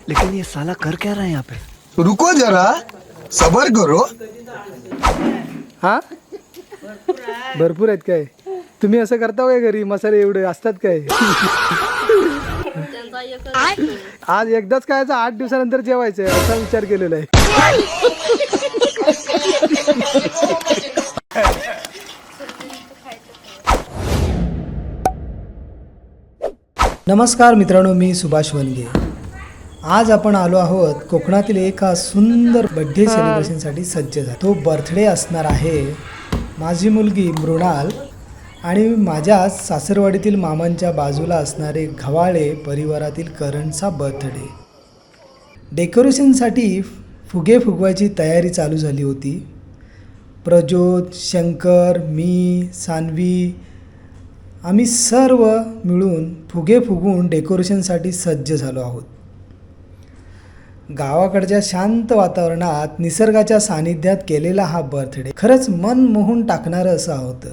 लेकिन ये साला कर क्या रहा है यहाँ पे? रुको जरा, सबर करो. हा भरपूर आहेत काय? तुम्ही असं करता काय घरी? मसाले एवढे असतात काय? आज एकदाच काय 8 दिवसानंतर जेवायचंय असा विचार केलेला आहे. नमस्कार मित्रांनो, मी सुभाष वनगे. आज आपण आलो आहोत कोकणातील एका सुंदर बर्थडे सेलिब्रेशनसाठी सज्ज झालो. तो बर्थडे असणार आहे माझी मुलगी मृणाल आणि माझ्या सासरवाडीतील मामांच्या बाजूला असणारे घवाळे परिवारातील करणचा बर्थडे. डेकोरेशनसाठी फुगे फुगवायची तयारी चालू झाली होती. प्रज्योत, शंकर, मी, सान्वी आम्ही सर्व मिळून फुगे फुगवून डेकोरेशनसाठी सज्ज झालो आहोत. गावाकडच्या शांत वातावरणात निसर्गाच्या सानिध्यात केलेला हा बर्थडे खरंच मन मोहून टाकणारं असं होतं.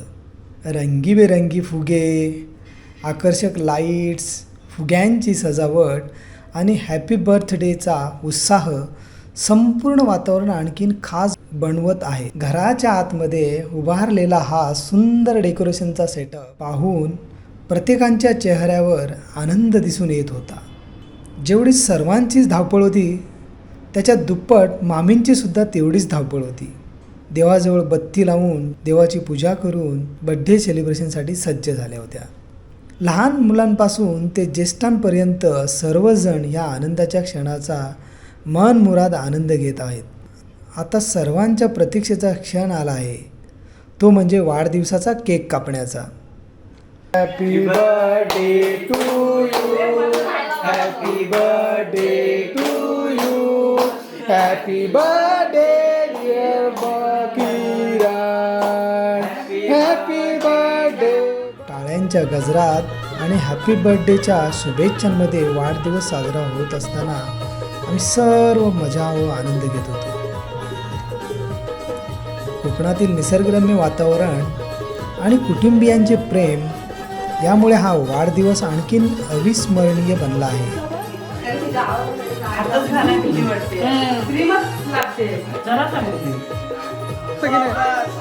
रंगीबेरंगी फुगे, आकर्षक लाईट्स, फुग्यांची सजावट आणि हॅपी बर्थडेचा उत्साह संपूर्ण वातावरण आणखीन खास बनवत आहे. घराच्या आतमध्ये उभारलेला हा सुंदर डेकोरेशनचा सेटअप पाहून प्रत्येकांच्या चेहऱ्यावर आनंद दिसून येत होता. जेवढी सर्वांचीच धावपळ होती त्याच्या दुप्पट मामींची सुद्धा तेवढीच धावपळ होती. देवाजवळ बत्ती लावून देवाची पूजा करून बड्डे सेलिब्रेशनसाठी सज्ज झाल्या होत्या. लहान मुलांपासून ते ज्येष्ठांपर्यंत सर्वजण या आनंदाच्या क्षणाचा मनमुराद आनंद घेत आहेत. आता सर्वांच्या प्रतीक्षेचा क्षण आला आहे, तो म्हणजे वाढदिवसाचा केक कापण्याचा. Happy birthday to you, happy birthday to you, happy birthday dear Bakira, happy birthday. टाळ्यांच्या गजरात आणि हॅपी बर्थडेच्या शुभेच्छांमध्ये वाढदिवस साजरा होत असताना आम्ही सर्व मजा व आनंद घेत होतो. कोकणातील निसर्गरम्य वातावरण आणि कुटुंबियांचे प्रेम यामुळे हा वाढदिवस आणखीन अविस्मरणीय बनला आहे.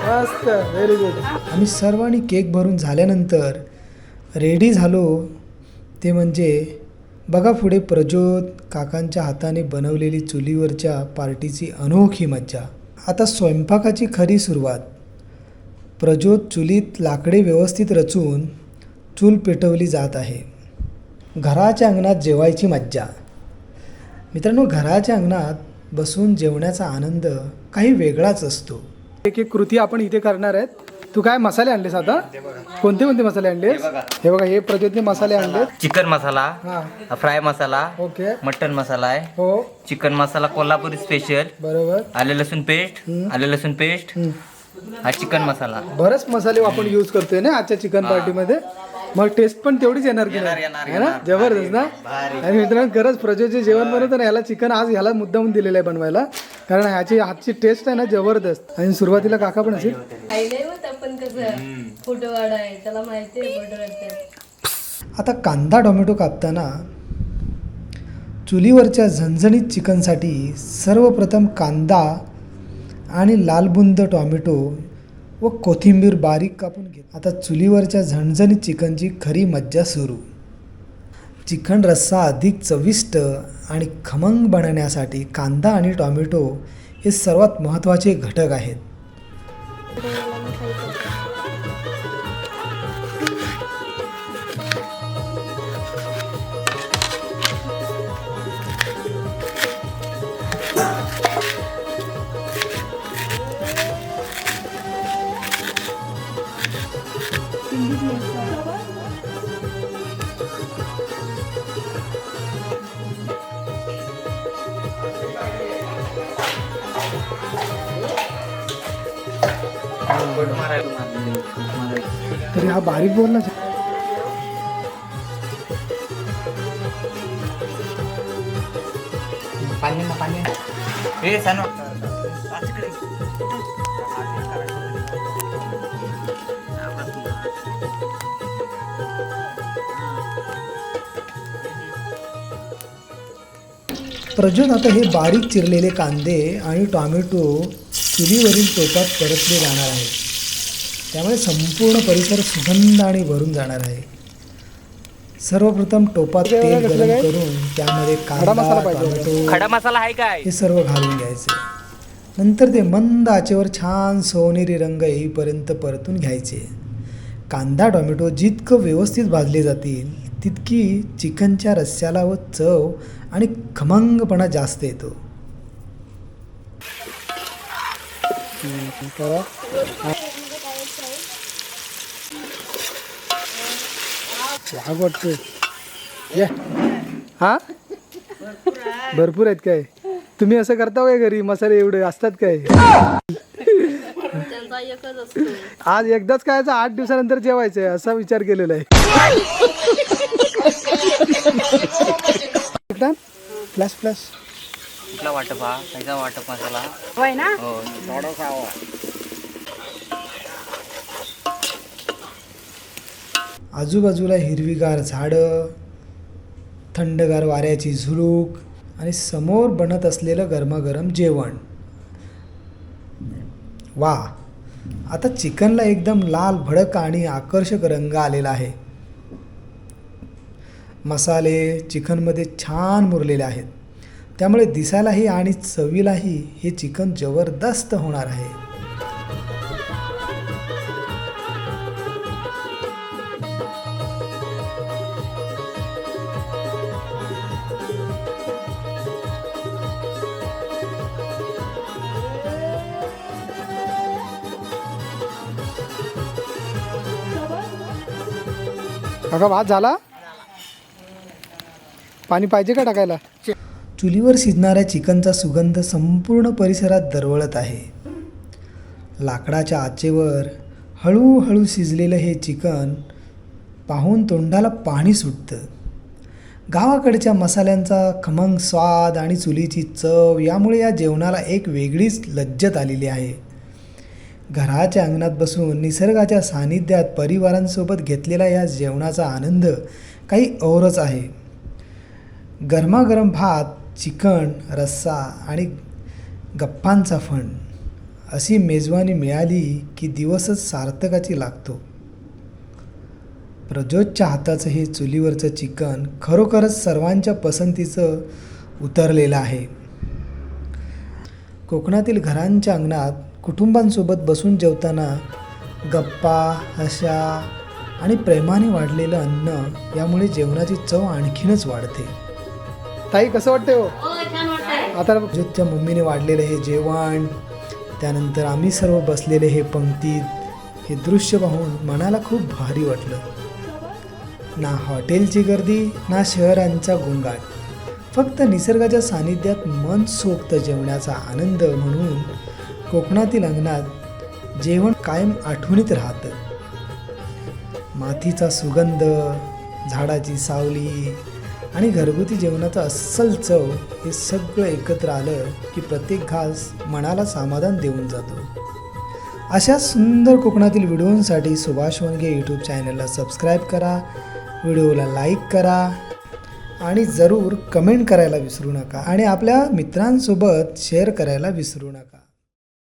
मस्त, व्हेरी गुड. आम्ही सर्वांनी केक भरून झाल्यानंतर रेडी झालो. ते म्हणजे बघा पुढे प्रज्योत काकांच्या हाताने बनवलेली चुलीवरच्या पार्टीची अनोखी मज्जा. आता स्वयंपाकाची खरी सुरुवात. प्रज्योत चुलीत लाकडे व्यवस्थित रचून चूल पेटवली जात आहे. घराच्या अंगणात जेवायची मज्जा. मित्रांनो, घराच्या अंगणात बसून जेवण्याचा आनंद काही वेगळाच असतो. एक एक कृती आपण इथे करणार आहेत. तू काय मसाले आणलेस आता? कोणते कोणते मसाले आणलेस? हे बघा, हे प्रज्योतने मसाले आणले. चिकन मसाला, हां, फ्राय मसाला, ओके, मटन मसाला आहे, हो चिकन मसाला कोल्हापुरी स्पेशल, बरोबर, आले लसूण पेस्ट, आले लसूण पेस्ट, हा चिकन मसाला. बरेच मसाले आपण यूज करतोय ना आजच्या चिकन पार्टीमध्ये. मग टेस्ट पण तेवढीच येणार की नाही? है ना? जबरदस्त ना. आणि मित्रांनो, खरंच प्रज्योतचे जेवण बनवतं ना, ह्याला चिकन आज ह्याला मुद्दामून दिलेलं आहे बनवायला, कारण ह्याची हातची टेस्ट आहे ना जबरदस्त. आणि सुरुवातीला काका पण असेल. आता कांदा टोमॅटो कापताना चुलीवरच्या झणझणीत चिकनसाठी सर्वप्रथम कांदा आणि लालबुंद टोमॅटो व कोथिंबीर बारीक कापून घे. आता चुलीवरच्या झणझणीत चिकनची खरी मज्जा सुरू. चिकन रस्सा अधिक चविष्ट आणि खमंग बनवण्यासाठी कांदा आणि टोमॅटो हे सर्वात महत्त्वाचे घटक आहेत. तरी हा बारीक बोलला. पाणी हे सानू प्रज्योत आता हे बारीक चिरलेले कांदे आणि टॉमॅटो चुलीवरील टोपात परतले जाणार आहे. त्यामुळे संपूर्ण परिसर सुगंध आणि भरून जाणार आहे. सर्वप्रथम टोपात तेल गरम करून त्यामध्ये कांदा, टोमॅटो, खडा मसाला आहे काय? हे सर्व घालून घ्यायचे. नंतर ते मंद आचेवर छान सोनेरी रंग येईपर्यंत परतून घ्यायचे. कांदा टोमॅटो जितकं व्यवस्थित भाजले जातील तितकी चिकनच्या रस्स्याला व चव आणि खमंगपणा जास्त येतो. हा भरपूर आहेत काय? तुम्ही असं करता काय घरी? मसाले एवढे असतात काय? आज एकदाच खायचं, 8 दिवसानंतर जेवायचंय असा विचार केलेला आहे. फ्लॅश फ्लॅश कुठला वाटप हा? त्याचा वाटप मसाला होय ना. हो थोडासा हवा. आजूबाजूला हिरवीगार झाडं, थंडगार वाऱ्याची झुळूक आणि समोर बनत असलेलं गरमागरम जेवण. वा, आता चिकनला एकदम लाल भडक आणि आकर्षक रंग आलेला आहे. मसाले चिकनमध्ये छान मुरलेले आहेत. त्यामुळे दिसायलाही आणि चवीलाही हे चिकन जबरदस्त होणार आहे. काका भात झाला? पाणी पाहिजे का टाकायला? चुलीवर शिजणाऱ्या चिकनचा सुगंध संपूर्ण परिसरात दरवळत आहे. लाकडाच्या आचेवर हळूहळू शिजलेलं हे चिकन पाहून तोंडाला पाणी सुटतं. गावाकडच्या मसाल्यांचा खमंग स्वाद आणि चुलीची चव यामुळे या जेवणाला एक वेगळीच लज्जत आलेली आहे. घराच्या अंगणात बसून निसर्गाच्या सानिध्यात परिवारांसोबत घेतलेला या जेवणाचा आनंद काही औरच आहे. गरमागरम भात, चिकन, रस्सा आणि गप्पांचा फण अशी मेजवानी मिळाली की दिवसच सार्थकाची लागतो. प्रज्योतच्या हाताचं हे चुलीवरचं चिकन खरोखरच सर्वांच्या पसंतीचं उतरलेलं आहे. कोकणातील घरांच्या अंगणात कुटुंबांसोबत बसून जेवताना गप्पा, हशा आणि प्रेमाने वाढलेलं अन्न यामुळे जेवणाची चव आणखीनच वाढते. ताई कसं वाटतंय हो? आता प्रज्योतच्या मम्मीने वाढलेलं हे जेवण, त्यानंतर आम्ही सर्व बसलेले हे पंक्तीत, हे दृश्य पाहून मनाला खूप भारी वाटलं. ना हॉटेलची गर्दी, ना शहरांचा गोंगाट, फक्त निसर्गाच्या सानिध्यात मन सोक्त जेवण्याचा आनंद म्हणून कोकणातील अंगणात जेवण कायम आठवणीत राहतं. मातीचा सुगंध, झाडाची सावली आणि घरगुती जेवणाचं अस्सल चव हे सगळं एकत्र आलं की प्रत्येक घास मनाला समाधान देऊन जातो. अशा सुंदर कोकणातील व्हिडिओंसाठी सुभाष वनगे यूट्यूब चॅनलला सबस्क्राईब करा, व्हिडिओला लाईक करा आणि जरूर कमेंट करायला विसरू नका आणि आपल्या मित्रांसोबत शेअर करायला विसरू नका.